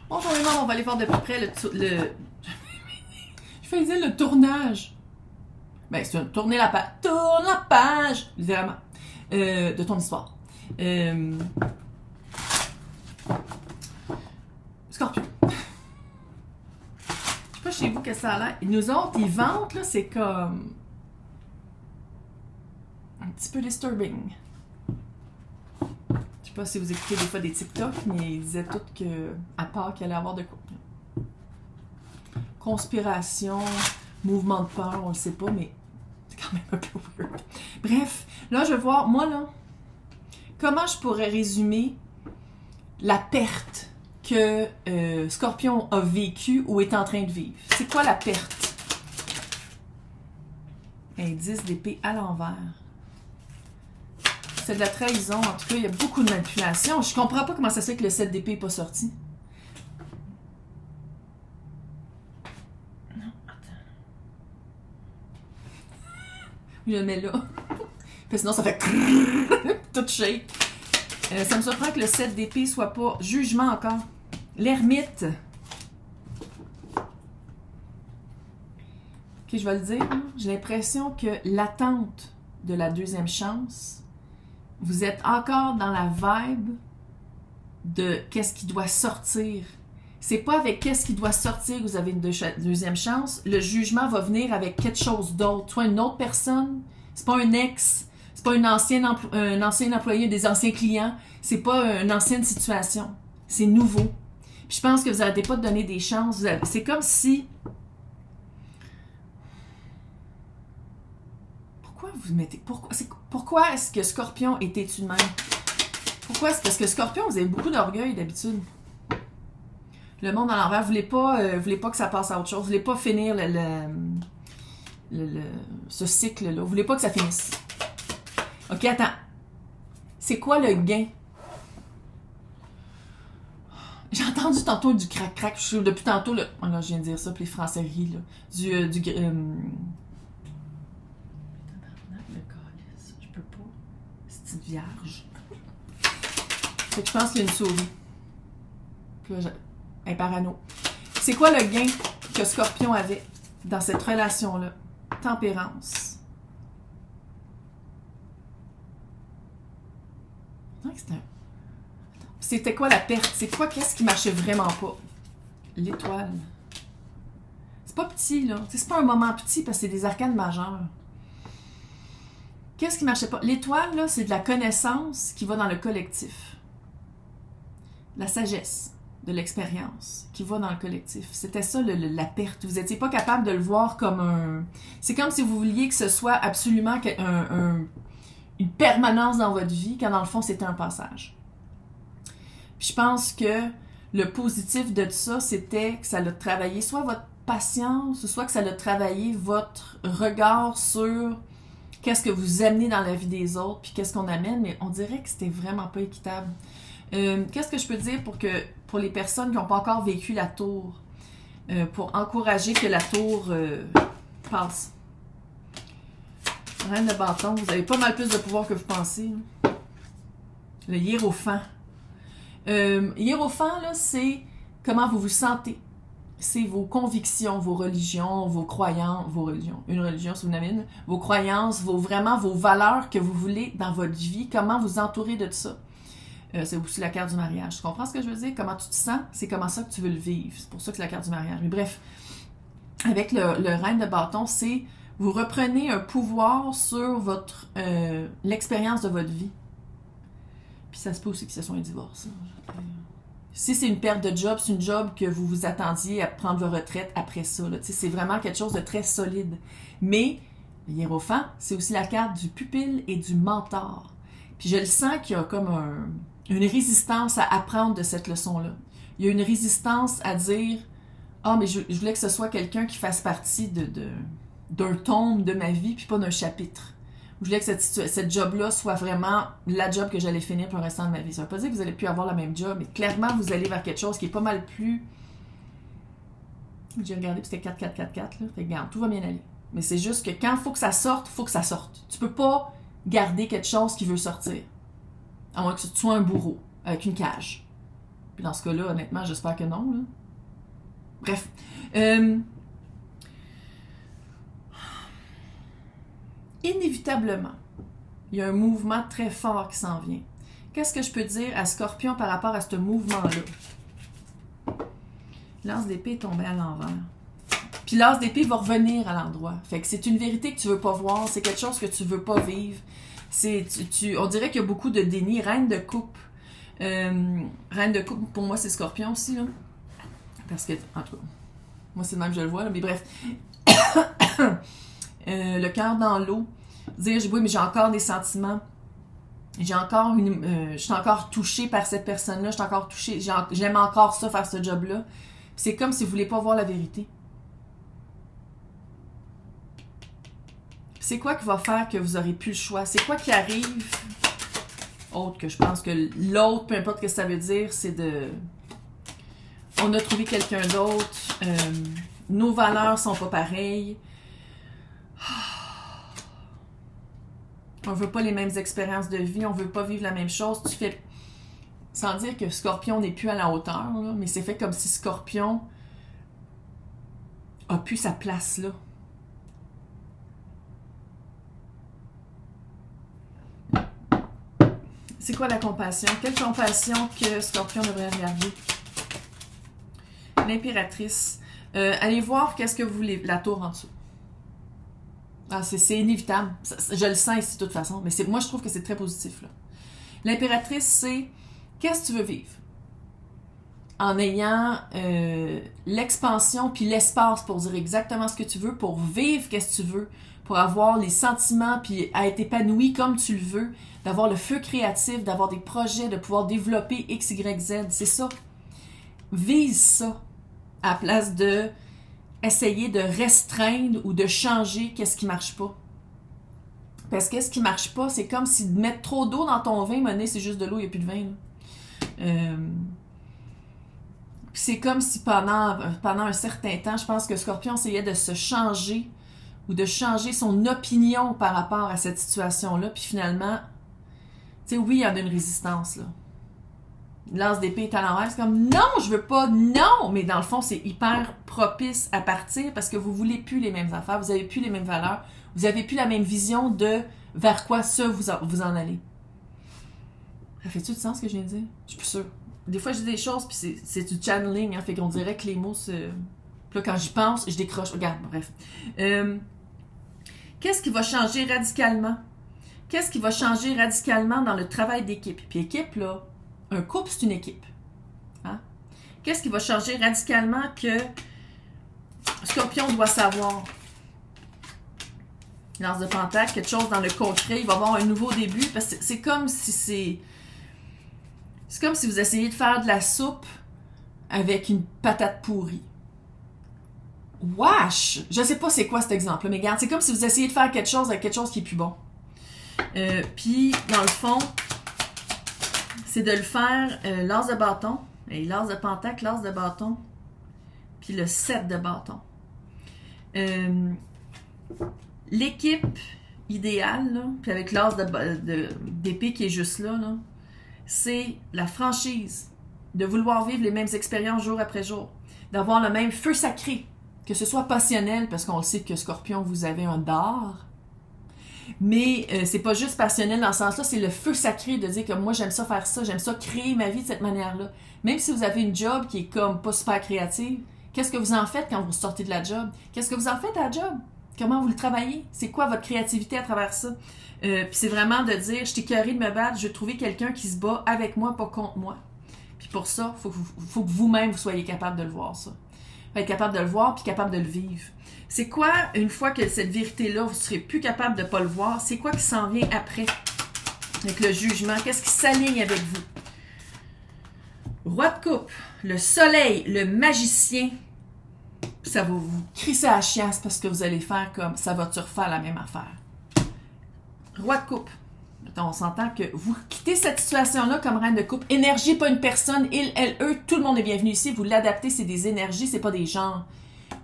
Bonjour les membres, on va aller voir de plus près le... Je faisais le tournage. Ben, c'est tourner la page. Tourne la page! Littéralement. De ton histoire. Scorpion. Je sais pas chez vous que ça a l'air. Nous autres, ils vantent, là, c'est comme... un petit peu disturbing. Je sais pas si vous écoutez des fois des TikTok, mais ils disaient toutes que, à part qu'il allait avoir de quoi. Conspiration, mouvement de peur, on le sait pas, mais c'est quand même un peu weird. Bref, là, je vais voir, moi, là, comment je pourrais résumer la perte que Scorpion a vécue ou est en train de vivre. C'est quoi la perte? Indice d'épée à l'envers. C'est de la trahison. En tout cas, il y a beaucoup de manipulation. Je comprends pas comment ça se fait que le 7 d'épée n'est pas sorti. Non, attends. Je le mets là. Puis sinon, ça fait tout shake. Ça me surprend que le 7 d'épée soit pas jugement encore. L'ermite. Ok, je vais le dire. J'ai l'impression que l'attente de la deuxième chance, vous êtes encore dans la vibe de qu'est-ce qui doit sortir. C'est pas avec qu'est-ce qui doit sortir que vous avez une deuxième chance. Le jugement va venir avec quelque chose d'autre. Soit une autre personne, c'est pas un ex, c'est pas un ancien employé, des anciens clients, c'est pas une ancienne situation. C'est nouveau. Puis je pense que vous n'arrêtez pas de donner des chances. C'est comme si... Pourquoi vous mettez... Pourquoi est-ce que Scorpion est têtu de même? Pourquoi? C'est parce que Scorpion, vous avez beaucoup d'orgueil d'habitude. Le monde à l'envers, vous voulez pas que ça passe à autre chose. Vous voulez pas finir ce cycle-là. Vous voulez pas que ça finisse. Ok, attends. C'est quoi le gain? J'ai entendu tantôt du crac-crac. Depuis tantôt, là... Oh là, je viens de dire ça, puis les Français rient, là. Je peux pas. C'est une vierge. Fait que je pense qu'il y a une souris. Puis là, un parano. C'est quoi le gain que Scorpion avait dans cette relation-là? Tempérance. C'était quoi la perte? C'est quoi? Qu'est-ce qui marchait vraiment pas? L'étoile. C'est pas petit, là. C'est pas un moment petit parce que c'est des arcanes majeures. Qu'est-ce qui marchait pas? L'étoile, là, c'est de la connaissance qui va dans le collectif. La sagesse de l'expérience qui va dans le collectif. C'était ça, la perte. Vous n'étiez pas capable de le voir comme un... C'est comme si vous vouliez que ce soit absolument une permanence dans votre vie, quand dans le fond, c'était un passage. Puis je pense que le positif de ça, c'était que ça a travaillé soit votre patience, soit que ça a travaillé votre regard sur qu'est-ce que vous amenez dans la vie des autres, puis qu'est-ce qu'on amène, mais on dirait que c'était vraiment pas équitable. Qu'est-ce que je peux dire pour les personnes qui n'ont pas encore vécu la tour, pour encourager que la tour passe? Reine de bâton, vous avez pas mal plus de pouvoir que vous pensez. Le hiérophant. Hiérophant, là, c'est comment vous vous sentez. C'est vos convictions, vos religions, vos croyances, vos religions, une religion si vous en avez une, vos croyances, vraiment vos valeurs que vous voulez dans votre vie, comment vous entourer de ça. C'est aussi la carte du mariage. Tu comprends ce que je veux dire? Comment tu te sens? C'est comment ça que tu veux le vivre. C'est pour ça que c'est la carte du mariage. Mais bref, avec le reine de bâton, c'est vous reprenez un pouvoir sur l'expérience de votre vie. Puis ça se peut aussi que ce soit un divorce. Si c'est une perte de job, c'est une job que vous vous attendiez à prendre vos retraites après ça. C'est vraiment quelque chose de très solide. Mais, le hiérophant, c'est aussi la carte du pupille et du mentor. Puis je le sens qu'il y a comme une résistance à apprendre de cette leçon-là. Il y a une résistance à dire « Ah, mais je voulais que ce soit quelqu'un qui fasse partie d'un tome de ma vie, puis pas d'un chapitre. » Je voulais que cette job-là soit vraiment la job que j'allais finir pour le restant de ma vie. Ça ne veut pas dire que vous allez plus avoir la même job, mais clairement, vous allez vers quelque chose qui est pas mal plus... J'ai regardé, puis c'était 4-4-4-4, là. Fait que, regarde, tout va bien aller. Mais c'est juste que quand il faut que ça sorte, il faut que ça sorte. Tu peux pas garder quelque chose qui veut sortir. À moins que tu sois un bourreau, avec une cage. Puis dans ce cas-là, honnêtement, j'espère que non. Là. Bref. Inévitablement, il y a un mouvement très fort qui s'en vient. Qu'est-ce que je peux dire à Scorpion par rapport à ce mouvement-là? L'as d'épée est tombé à l'envers. Puis l'as d'épée va revenir à l'endroit. Fait que c'est une vérité que tu veux pas voir, c'est quelque chose que tu veux pas vivre. On dirait qu'il y a beaucoup de déni. Reine de coupe. Reine de coupe, pour moi, c'est Scorpion aussi, là. Parce que, en tout cas, moi, c'est le même que je le vois, là. Mais bref. Le cœur dans l'eau. Dire, oui, mais j'ai encore des sentiments. J'ai encore je suis encore touchée par cette personne-là. Je suis encore touchée. J'aime encore ça, faire ce job-là. C'est comme si vous voulez pas voir la vérité. C'est quoi qui va faire que vous aurez plus le choix? C'est quoi qui arrive? Autre que je pense que l'autre, peu importe ce que ça veut dire, c'est de... On a trouvé quelqu'un d'autre. Nos valeurs sont pas pareilles. On veut pas les mêmes expériences de vie. On veut pas vivre la même chose. Tu fais... Sans dire que Scorpion n'est plus à la hauteur, là, mais c'est fait comme si Scorpion a plus sa place là. C'est quoi la compassion? Quelle compassion que Scorpion devrait regarder? L'impératrice. Allez voir qu'est-ce que vous voulez. La tour en dessous. Ah, c'est inévitable. Je le sens ici de toute façon. Mais moi, je trouve que c'est très positif. L'impératrice, c'est qu'est-ce que tu veux vivre? En ayant l'expansion puis l'espace pour dire exactement ce que tu veux, pour vivre qu'est-ce que tu veux, pour avoir les sentiments puis être épanoui comme tu le veux, d'avoir le feu créatif, d'avoir des projets, de pouvoir développer X, Y, Z. C'est ça. Vise ça à la place de essayer de restreindre ou de changer qu'est-ce qui marche pas. Parce que ce qui marche pas, c'est comme si de mettre trop d'eau dans ton vin, monnaie, c'est juste de l'eau, il n'y a plus de vin. C'est comme si pendant un certain temps, je pense que Scorpion essayait de se changer ou de changer son opinion par rapport à cette situation-là. Puis finalement, tu sais, oui, il y en a une résistance, là. L'as d'épée est à l'envers, c'est comme non, je veux pas, non! Mais dans le fond, c'est hyper propice à partir parce que vous voulez plus les mêmes affaires, vous avez plus les mêmes valeurs, vous avez plus la même vision de vers quoi ça vous en allez. Ça fait-tu du sens ce que je viens de dire? Je suis plus sûre. Des fois, je dis des choses, puis c'est du channeling, hein, fait qu'on dirait que les mots se... Puis là, quand j'y pense, je décroche. Regarde, bref. Qu'est-ce qui va changer radicalement? Qu'est-ce qui va changer radicalement dans le travail d'équipe? Puis équipe, là, un couple, c'est une équipe. Hein? Qu'est-ce qui va changer radicalement que Scorpion doit savoir? L'as de Pentacle, quelque chose dans le concret, il va y avoir un nouveau début, parce que c'est comme si c'est comme si vous essayez de faire de la soupe avec une patate pourrie. Wesh! Je sais pas c'est quoi cet exemple, mais regarde, c'est comme si vous essayez de faire quelque chose avec quelque chose qui est plus bon. Puis, dans le fond, c'est de le faire l'as de bâton, et l'as de pentacle, l'as de bâton, puis le 7 de bâton. L'équipe idéale, là, puis avec l'as d'épée qui est juste là, c'est la franchise, de vouloir vivre les mêmes expériences jour après jour, d'avoir le même feu sacré, que ce soit passionnel, parce qu'on le sait que Scorpion, vous avez un dard, mais c'est pas juste passionnel dans ce sens-là, c'est le feu sacré de dire que moi j'aime ça faire ça, j'aime ça créer ma vie de cette manière-là. Même si vous avez une job qui est comme pas super créative, qu'est-ce que vous en faites quand vous sortez de la job? Qu'est-ce que vous en faites à la job? Comment vous le travaillez? C'est quoi votre créativité à travers ça? Puis c'est vraiment de dire, je t'ai écœurée de me battre, je veux trouver quelqu'un qui se bat avec moi, pas contre moi. Puis pour ça, faut que vous-même vous soyez capable de le voir, ça. Faut être capable de le voir puis capable de le vivre. C'est quoi, une fois que cette vérité-là, vous ne serez plus capable de ne pas le voir, c'est quoi qui s'en vient après? Avec le jugement, qu'est-ce qui s'aligne avec vous? Roi de coupe, le soleil, le magicien, ça va vous crisser à la chiasse parce que vous allez faire comme, ça va-tu refaire la même affaire? Roi de coupe. On s'entend que vous quittez cette situation-là comme reine de coupe. Énergie, pas une personne. Il, elle, eux, tout le monde est bienvenu ici. Vous l'adaptez, c'est des énergies, c'est pas des genres.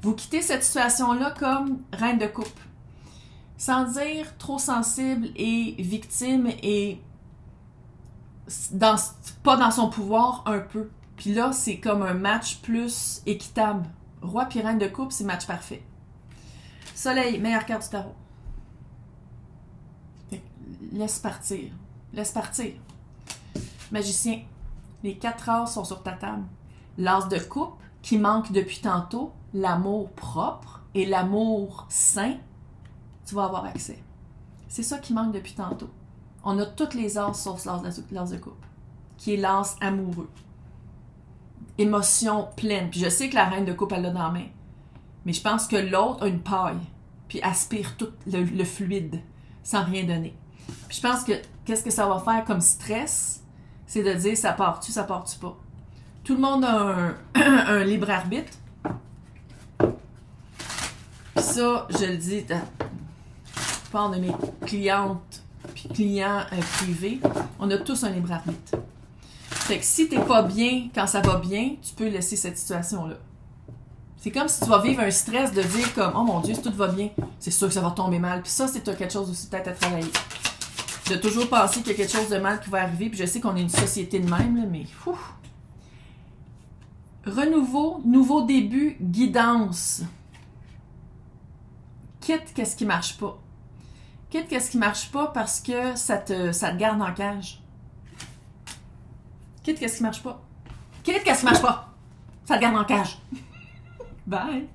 Vous quittez cette situation-là comme reine de coupe. Sans dire trop sensible et victime et pas dans son pouvoir un peu. Puis là, c'est comme un match plus équitable. Roi puis reine de coupe, c'est match parfait. Soleil, meilleure carte du tarot. Laisse partir. Laisse partir. Magicien, les 4 as sont sur ta table. L'as de coupe, qui manque depuis tantôt, l'amour propre et l'amour sain, tu vas avoir accès. C'est ça qui manque depuis tantôt. On a toutes les as sauf l'as de coupe, qui est l'as amoureux. Émotion pleine. Puis je sais que la reine de coupe, elle l'a dans la main. Mais je pense que l'autre a une paille, puis aspire tout le fluide, sans rien donner. Puis je pense que, qu'est-ce que ça va faire comme stress? C'est de dire, ça part-tu pas? Tout le monde a un libre arbitre. Puis ça, je le dis, je parle de mes clientes puis clients privés, on a tous un libre arbitre. Fait que si t'es pas bien quand ça va bien, tu peux laisser cette situation-là. C'est comme si tu vas vivre un stress de dire comme « Oh mon Dieu, si tout va bien, c'est sûr que ça va tomber mal. » Puis ça, c'est quelque chose aussi peut-être à travailler. De toujours penser qu'il y a quelque chose de mal qui va arriver. Puis je sais qu'on est une société de même, là, mais... Renouveau, nouveau début, guidance. Quitte qu'est-ce qui marche pas. Quitte qu'est-ce qui marche pas parce que ça te garde en cage. Quitte qu'est-ce qui marche pas. Quitte qu'est-ce qui marche pas. Ça te garde en cage. Bye!